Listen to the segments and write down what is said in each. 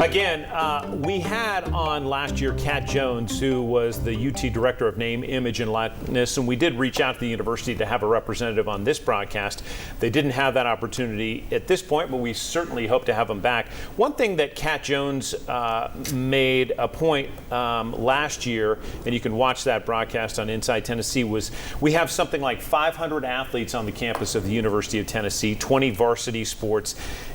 Again, we had on last year Kat Jones, who was the UT Director of Name, Image, and Likeness, and we did reach out to the university to have a representative on this broadcast. They didn't have that opportunity at this point, but we certainly hope to have them back. One thing that Kat Jones made a point last year, and you can watch that broadcast on Inside Tennessee, was we have something like 500 athletes on the campus of the University of Tennessee, 20 varsity sports.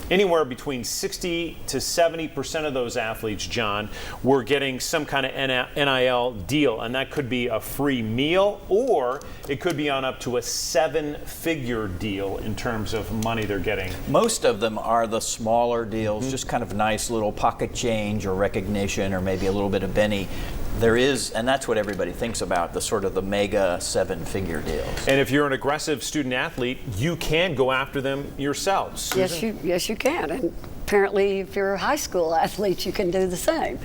Anywhere between 60 to 70% of those athletes, John, were getting some kind of NIL deal, and that could be a free meal, or it could be on up to a 7-figure deal in terms of money they're getting. Most of them are the smaller deals, just kind of nice little pocket change or recognition or maybe a little bit of Benny. There is, and that's what everybody thinks about, the sort of the mega 7-figure deals. And if you're an aggressive student athlete, you can go after them yourselves. Susan? Yes, you can. And apparently, if you're a high school athlete, you can do the same.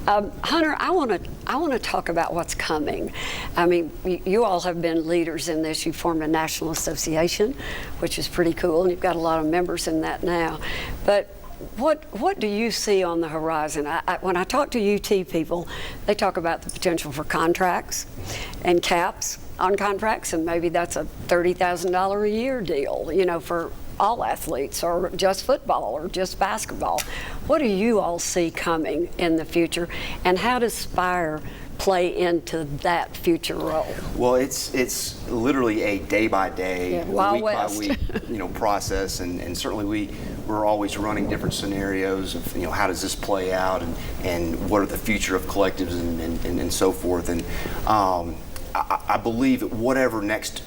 Hunter, I want to talk about what's coming. I mean, you all have been leaders in this. You formed a national association, which is pretty cool, and you've got a lot of members in that now. But what do you see on the horizon? When I talk to UT people, they talk about the potential for contracts and caps on contracts, and maybe that's a $30,000 a year deal, you know, for all athletes, or just football, or just basketball. What do you all see coming in the future, and how does Spyre play into that future role? Well, it's literally a day-by-day, week-by-week, process, and certainly we're always running different scenarios of, how does this play out, and what are the future of collectives and so forth. And I believe that whatever next,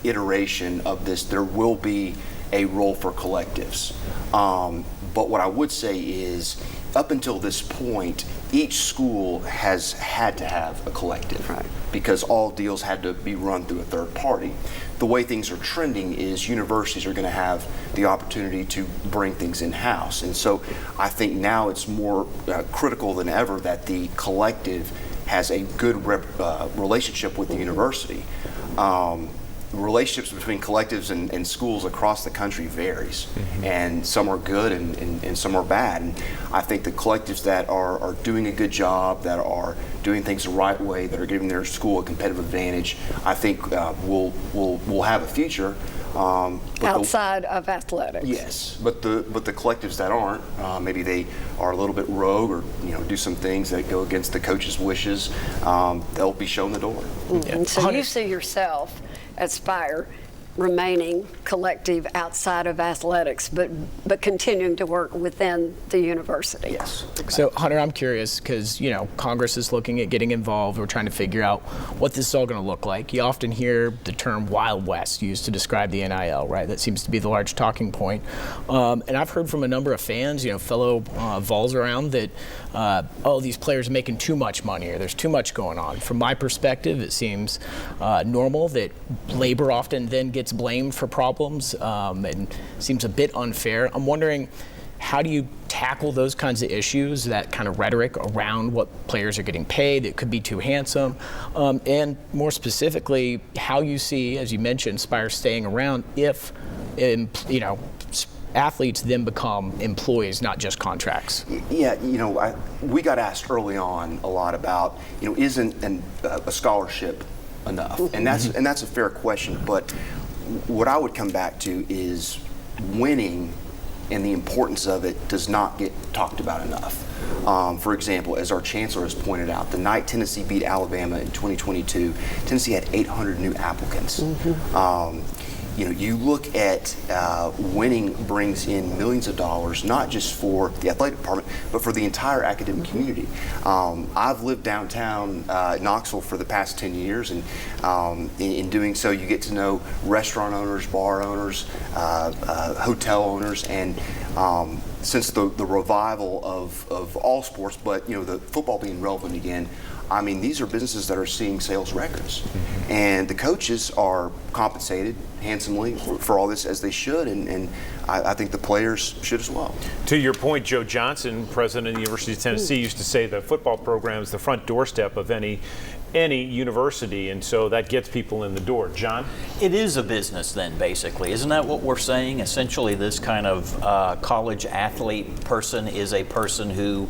iteration of this, there will be a role for collectives. But what I would say is, up until this point, each school has had to have a collective, right, because all deals had to be run through a third party. The way things are trending is universities are going to have the opportunity to bring things in-house. And so I think now it's more critical than ever that the collective has a good relationship with the university. Relationships between collectives and schools across the country varies, and some are good and some are bad. And I think the collectives that are doing a good job, that are doing things the right way, that are giving their school a competitive advantage, I think will have a future. Outside of athletics. Yes, but the collectives that aren't, maybe they are a little bit rogue, or do some things that go against the coach's wishes, they'll be shown the door. Yeah. So you see yourself at Spyre remaining collective outside of athletics, but continuing to work within the university. Yes. So Hunter, I'm curious, because Congress is looking at getting involved. We're trying to figure out what this is all going to look like. You often hear the term Wild West used to describe the NIL, right? That seems to be the large talking point. And I've heard from a number of fans, fellow Vols around, that these players are making too much money, or there's too much going on. From my perspective, it seems normal that labor often then gets blamed for problems, and seems a bit unfair. I'm wondering, how do you tackle those kinds of issues, that kind of rhetoric around what players are getting paid that could be too handsome, and more specifically, how you see, as you mentioned, Spyre staying around if, athletes then become employees, not just contracts? Yeah, we got asked early on a lot about, isn't a scholarship enough? And that's a fair question, but what I would come back to is winning and the importance of it does not get talked about enough. For example, as our chancellor has pointed out, the night Tennessee beat Alabama in 2022, Tennessee had 800 new applicants. You look at winning brings in millions of dollars, not just for the athletic department, but for the entire academic community. I've lived downtown Knoxville for the past 10 years, and in doing so, you get to know restaurant owners, bar owners, hotel owners, and since the revival of all sports, but the football being relevant again, I mean, these are businesses that are seeing sales records, and the coaches are compensated handsomely for all this, as they should, and I think the players should as well. To your point, Joe Johnson, president of the University of Tennessee, used to say the football program is the front doorstep of any any university, and so that gets people in the door. John? It is a business then, basically. Isn't that what we're saying? Essentially, this kind of college athlete person is a person who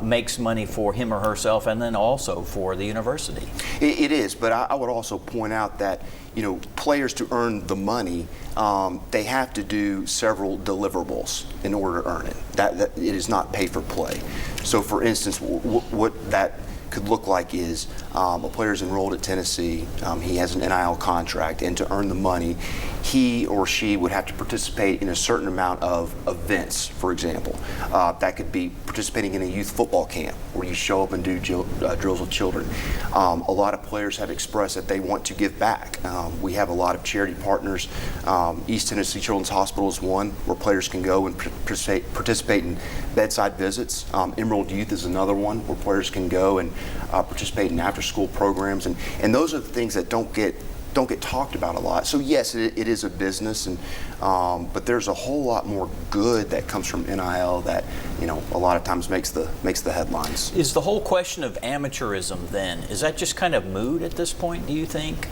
makes money for him or herself and then also for the university. It is, but I would also point out that, players to earn the money, they have to do several deliverables in order to earn it. That it is not pay for play. So, for instance, what that could look like is a player's enrolled at Tennessee, he has an NIL contract, and to earn the money, he or she would have to participate in a certain amount of events, for example. That could be participating in a youth football camp where you show up and do drills with children. A lot of players have expressed that they want to give back. We have a lot of charity partners. East Tennessee Children's Hospital is one where players can go and participate in bedside visits. Emerald Youth is another one where players can go and participate in after-school programs, and those are the things that don't get talked about a lot. So yes, it is a business, and but there's a whole lot more good that comes from NIL that a lot of times makes the headlines. Is the whole question of amateurism then, is that just kind of moot at this point, do you think?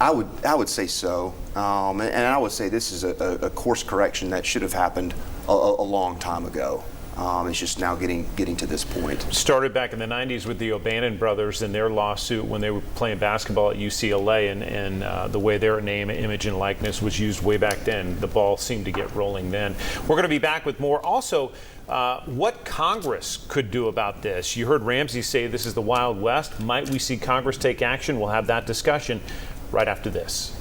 I would say so, and I would say this is a course correction that should have happened a long time ago. It's just now getting to this point. Started back in the 90s with the O'Bannon brothers and their lawsuit when they were playing basketball at UCLA, and the way their name, image, and likeness was used way back then. The ball seemed to get rolling then. We're going to be back with more. Also, what Congress could do about this. You heard Ramsey say this is the Wild West. Might we see Congress take action? We'll have that discussion right after this.